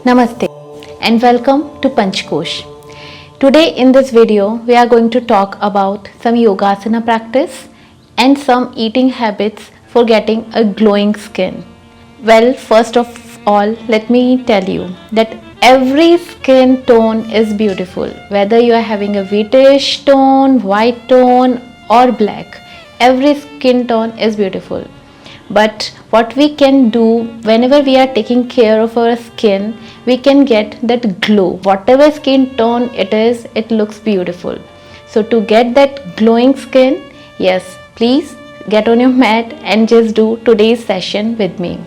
Namaste and welcome to Panchkosh. Today in this video we are going to talk about some yogasana practice and some eating habits for getting a glowing skin. Well, first of all, let me tell you that every skin tone is beautiful. Whether you are having a whitish tone, white tone or black, every skin tone is beautiful. But what we can do whenever we are taking care of our skin, we can get that glow. Whatever skin tone it is, it looks beautiful. So to get that glowing skin, yes, please get on your mat and just do today's session with me.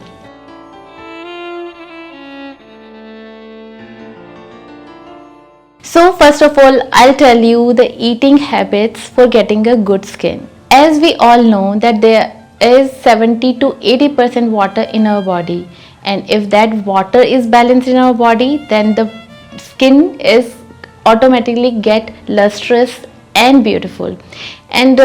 So first of all, I'll tell you the eating habits for getting a good skin. As we all know that there is 70 to 80% water in our body, and if that water is balanced in our body, then the skin is automatically get lustrous and beautiful. And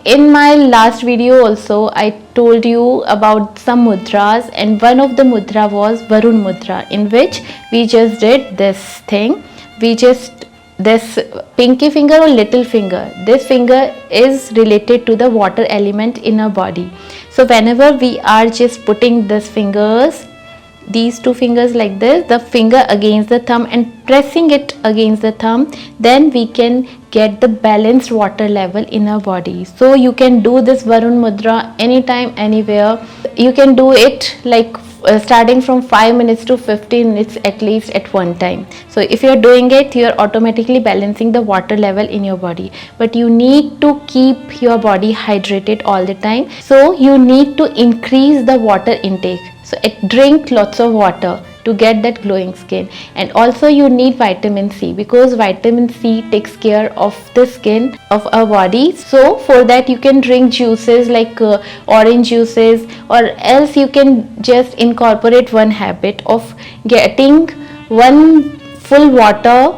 in my last video also I told you about some mudras, and one of the mudra was Varun mudra, in which we just did this thing. We just this pinky finger or little finger, this finger is related to the water element in our body. So whenever we are just putting these fingers, these two fingers like this, the finger against the thumb and pressing it against the thumb, then we can get the balanced water level in our body. So you can do this Varun mudra anytime, anywhere. You can do it like starting from 5 minutes to 15 minutes at least at one time. So if you are doing it, you are automatically balancing the water level in your body. But you need to keep your body hydrated all the time. So you need to increase the water intake. So drink lots of water to get that glowing skin. And also you need vitamin C, because vitamin C takes care of the skin of our body. So for that you can drink juices like orange juices, or else you can just incorporate one habit of getting one full water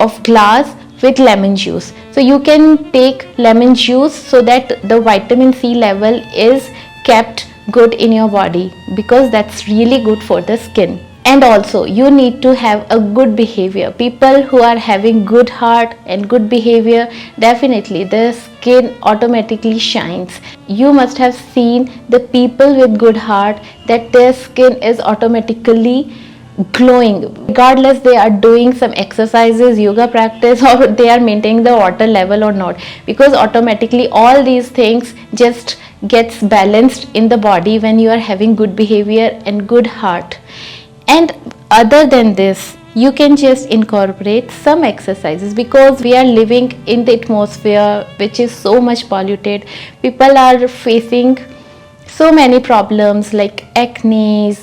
of glass with lemon juice. So you can take lemon juice so that the vitamin C level is kept good in your body, because that's really good for the skin. And also you need to have a good behavior. People who are having good heart and good behavior, definitely their skin automatically shines. You must have seen the people with good heart that their skin is automatically glowing, regardless they are doing some exercises, yoga practice, or they are maintaining the water level or not, because automatically all these things just gets balanced in the body when you are having good behavior and good heart. And other than this, you can just incorporate some exercises, because we are living in the atmosphere which is so much polluted. People are facing so many problems like acne,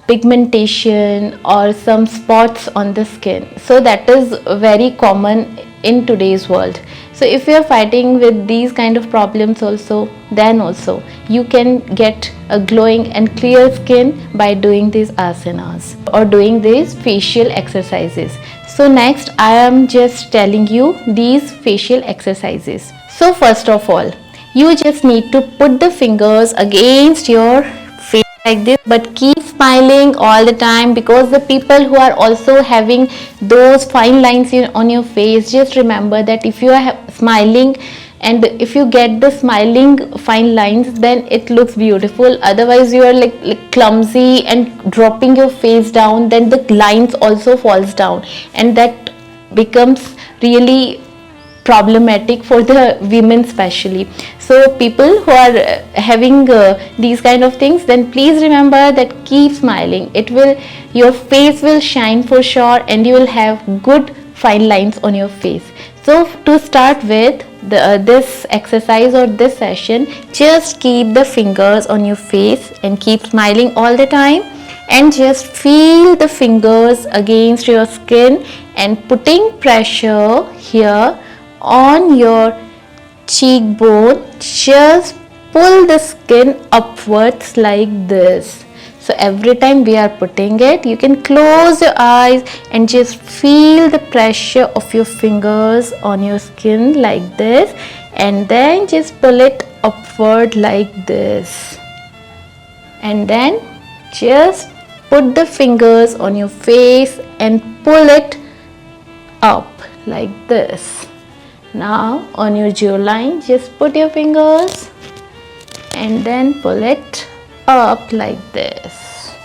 pigmentation, or some spots on the skin. So that is very common in today's world. So if you are fighting with these kind of problems also, then also you can get a glowing and clear skin by doing these asanas or doing these facial exercises. So next I am just telling you these facial exercises. So first of all, you just need to put the fingers against your face like this, but keep smiling all the time, because the people who are also having those fine lines on your face, just remember that if you are smiling and if you get the smiling fine lines, then it looks beautiful. Otherwise you are like clumsy and dropping your face down, then the lines also falls down, and that becomes really problematic for the women especially. So people who are having these kind of things, then please remember that keep smiling. Your face will shine for sure, and you will have good fine lines on your face. So to start with this exercise or this session, just keep the fingers on your face and keep smiling all the time, and just feel the fingers against your skin and putting pressure here on your cheekbone. Just pull the skin upwards like this. So every time we are putting it, you can close your eyes and just feel the pressure of your fingers on your skin like this, and then just pull it upward like this, and then just put the fingers on your face and pull it up like this. Now on your jawline, just put your fingers and then pull it up like this.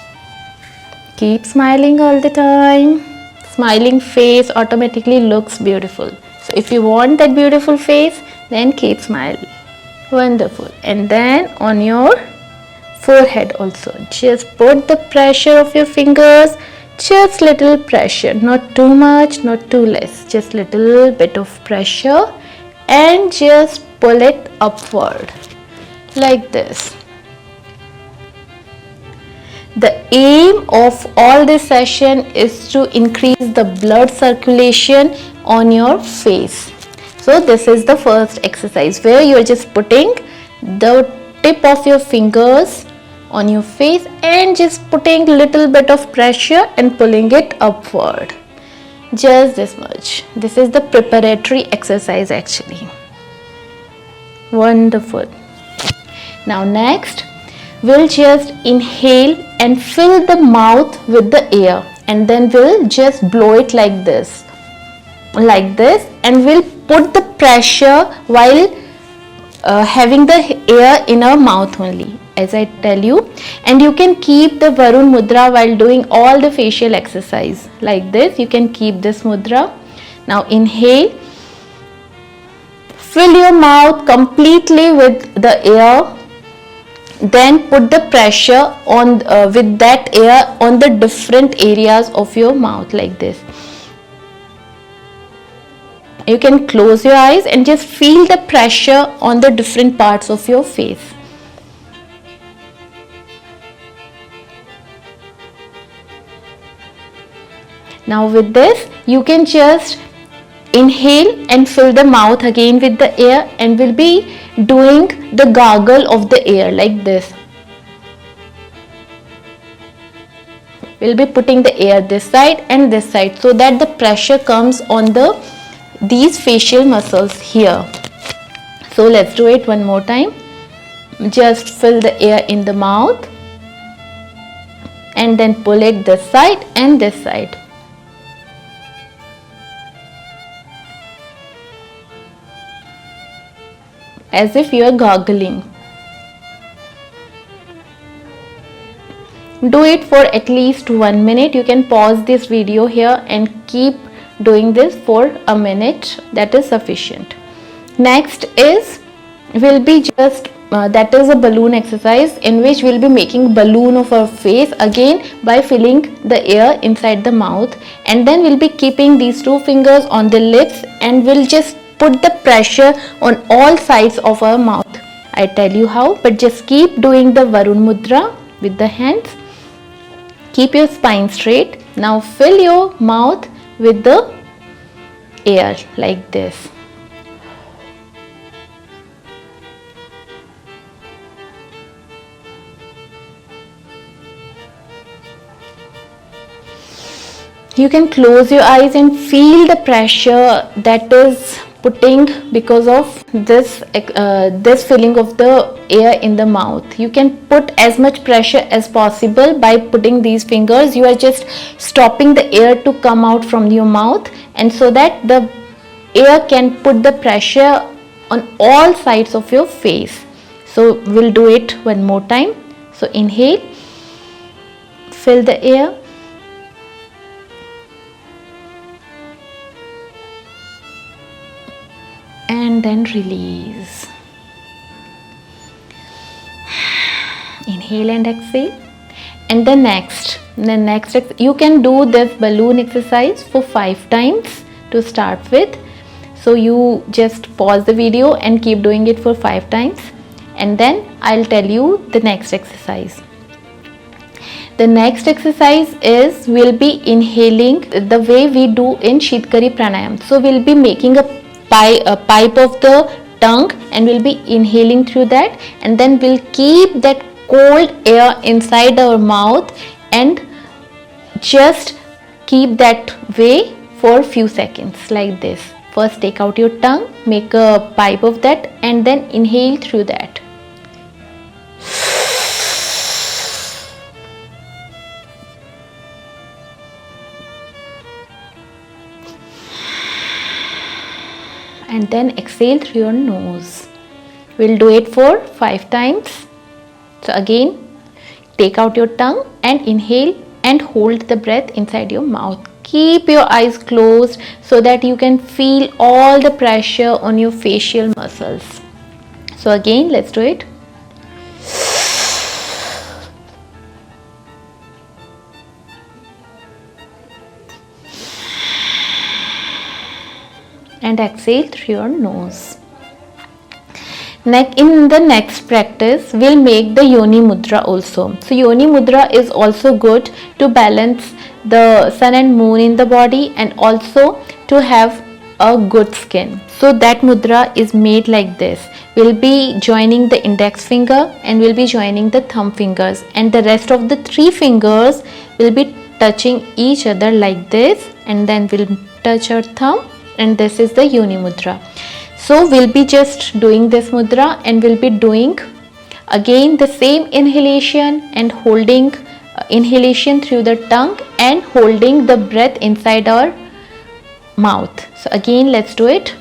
Keep smiling all the time. Smiling face automatically looks beautiful. So if you want that beautiful face, then keep smiling. Wonderful. And then on your forehead also, just put the pressure of your fingers, just little pressure, not too much, not too less, just little bit of pressure, and just pull it upward like this. The aim of all this session is to increase the blood circulation on your face. So this is the first exercise where you are just putting the tip of your fingers on your face and just putting little bit of pressure and pulling it upward. Just this much. This is the preparatory exercise actually. Wonderful. Now next, we'll just inhale and fill the mouth with the air, and then we'll just blow it like this, and we'll put the pressure while having the air in our mouth only, as I tell you. And you can keep the Varun Mudra while doing all the facial exercise like this. You can keep this mudra. Now inhale, fill your mouth completely with the air, then put the pressure on with that air on the different areas of your mouth like this. You can close your eyes and just feel the pressure on the different parts of your face. Now with this, you can just inhale and fill the mouth again with the air, and we'll be doing the gargle of the air like this. We'll be putting the air this side and this side so that the pressure comes on these facial muscles here. So let's do it one more time. Just fill the air in the mouth and then pull it this side and this side. As if you are gargling. Do it for at least 1 minute. You can pause this video here and keep doing this for a minute. That is sufficient. Next is, will be just that is a balloon exercise in which we'll be making balloon of our face again by filling the air inside the mouth, and then we'll be keeping these two fingers on the lips and we'll just put the pressure on all sides of our mouth. I tell you how, but just keep doing the Varun Mudra with the hands. Keep your spine straight. Now fill your mouth with the air like this. You can close your eyes and feel the pressure that is putting because of this filling of the air in the mouth. You can put as much pressure as possible by putting these fingers. You are just stopping the air to come out from your mouth, and so that the air can put the pressure on all sides of your face. So we'll do it one more time. So inhale, fill the air, and then release. Inhale and exhale. And the next you can do this balloon exercise for 5 times to start with. So you just pause the video and keep doing it for 5 times, and then I'll tell you the next exercise. The next exercise is, we'll be inhaling the way we do in Sheetkari Pranayam. So we'll be making a pipe of the tongue and we'll be inhaling through that, and then we'll keep that cold air inside our mouth and just keep that way for few seconds like this. First take out your tongue, make a pipe of that, and then inhale through that. and then exhale through your nose. We'll do it for 5 times. So again, take out your tongue and inhale and hold the breath inside your mouth. Keep your eyes closed so that you can feel all the pressure on your facial muscles. So again, let's do it. And exhale through your nose. In the next practice, we'll make the Yoni Mudra also. So Yoni Mudra is also good to balance the sun and moon in the body and also to have a good skin. So that mudra is made like this. We'll be joining the index finger and we'll be joining the thumb fingers, and the rest of the 3 fingers will be touching each other like this, and then we'll touch our thumb, and this is the Yoni Mudra. So we'll be just doing this mudra and we'll be doing again the same inhalation and holding inhalation through the tongue and holding the breath inside our mouth. So again, let's do it.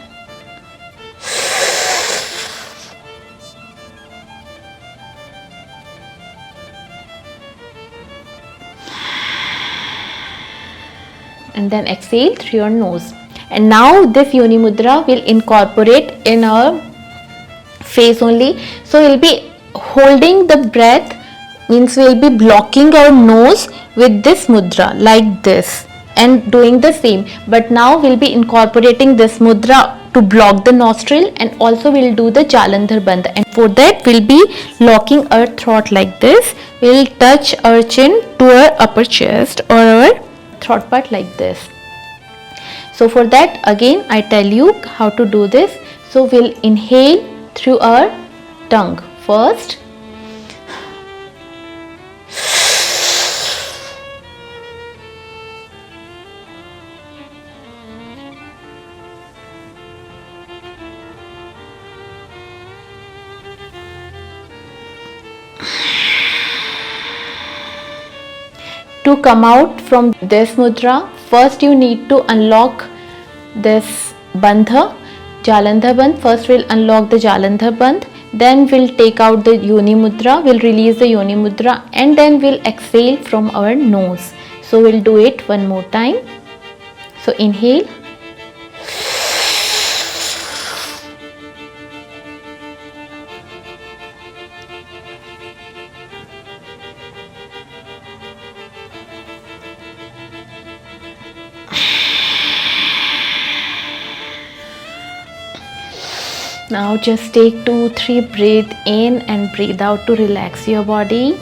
And then exhale through your nose. And now this Yoni Mudra will incorporate in our face only. So we'll be holding the breath, means we'll be blocking our nose with this mudra like this and doing the same. But now we'll be incorporating this mudra to block the nostril, and also we'll do the Jalandhar Bandh. And for that we'll be locking our throat like this. We'll touch our chin to our upper chest or our throat part like this. So for that, again I tell you how to do this. So we'll inhale through our tongue first. To come out from this mudra, first you need to unlock this bandha, Jalandhar Bandh. First we'll unlock the Jalandhar Bandh, then we'll take out the Yoni Mudra, we'll release the Yoni Mudra, and then we'll exhale from our nose. So we'll do it one more time. So inhale. Now just take 2-3 breath in and breathe out to relax your body.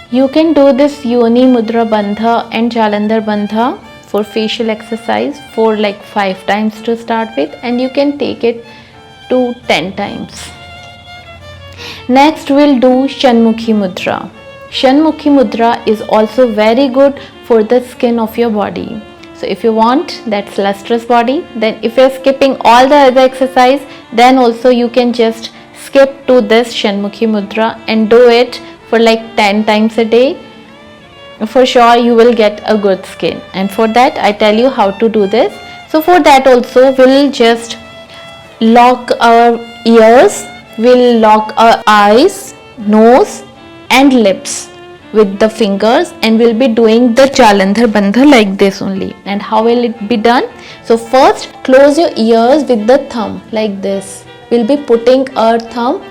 You can do this Yoni Mudra Bandha and Jalandhar Bandha for facial exercise for like 5 times to start with, and you can take it to 10 times. Next we'll do Shanmukhi Mudra. Shanmukhi Mudra is also very good for the skin of your body. So if you want that lustrous body, then if you're skipping all the other exercise, then also you can just skip to this Shanmukhi Mudra and do it for like 10 times a day. For sure you will get a good skin, and for that I tell you how to do this. So for that also we'll just lock our ears, we'll lock our eyes, nose and lips with the fingers, and we'll be doing the Jalandhar Bandha like this only. And how will it be done? So first close your ears with the thumb like this. We'll be putting our thumb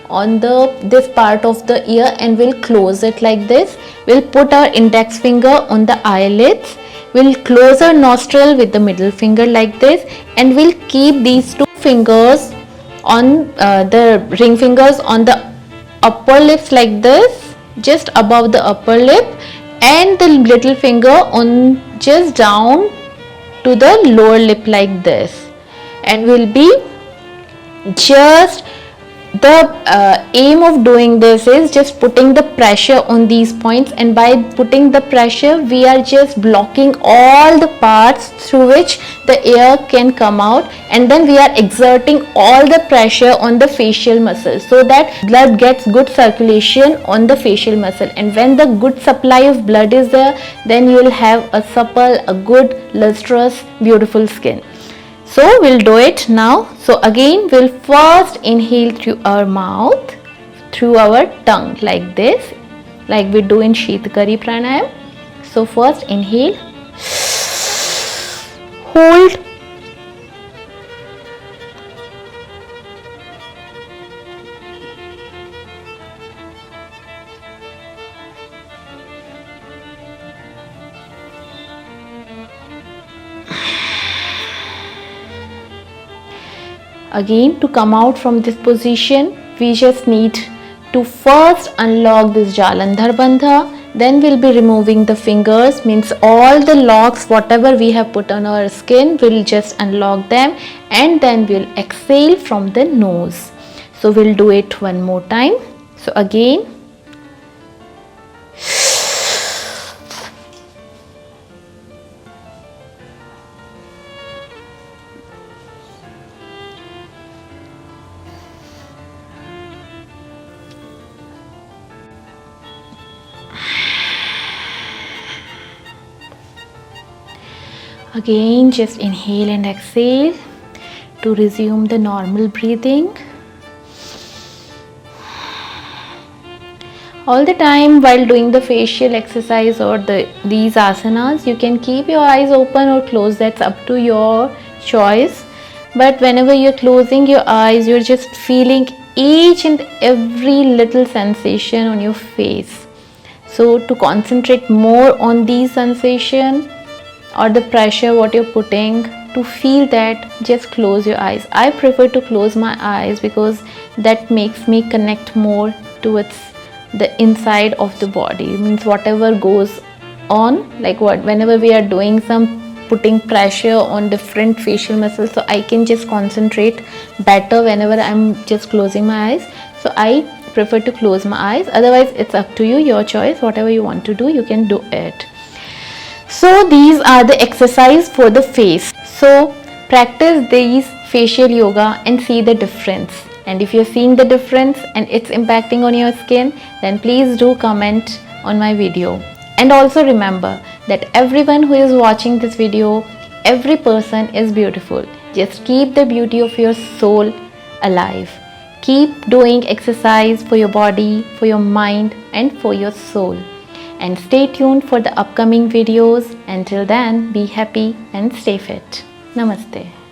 on this part of the ear and we'll close it like this. We'll put our index finger on the eyelids. We'll close our nostril with the middle finger like this, and we'll keep these 2 fingers on the ring fingers on the upper lips like this, just above the upper lip, and the little finger on just down to the lower lip like this. And we'll be just the aim of doing this is just putting the pressure on these points, and by putting the pressure we are just blocking all the parts through which the air can come out, and then we are exerting all the pressure on the facial muscle so that blood gets good circulation on the facial muscle. And when the good supply of blood is there, then you will have a supple, a good, lustrous, beautiful skin. So we'll do it now. So again, we'll first inhale through our mouth, through our tongue, like this, like we do in Sheetkari Pranayam. So first inhale, hold, again to come out from this position we just need to first unlock this Jalandhar Bandha. Then we'll be removing the fingers, means all the locks whatever we have put on our skin, we'll just unlock them, and then we'll exhale from the nose. So we'll do it one more time. So again, again just inhale and exhale to resume the normal breathing. All the time while doing the facial exercise or these asanas, you can keep your eyes open or closed, that's up to your choice. But whenever you're closing your eyes, you're just feeling each and every little sensation on your face. So to concentrate more on these sensation or the pressure what you're putting, to feel that, just close your eyes. I prefer to close my eyes because that makes me connect more towards the inside of the body, means whatever goes on, like whenever we are doing some putting pressure on different facial muscles, so I can just concentrate better whenever I'm just closing my eyes. So I prefer to close my eyes. Otherwise it's up to you, your choice, whatever you want to do, you can do it. So these are the exercise for the face. So practice these facial yoga and see the difference. And if you're seeing the difference and it's impacting on your skin, then please do comment on my video. And also remember that everyone who is watching this video, every person is beautiful. Just keep the beauty of your soul alive. Keep doing exercise for your body, for your mind, and for your soul. And stay tuned for the upcoming videos. Until then, be happy and stay fit. Namaste.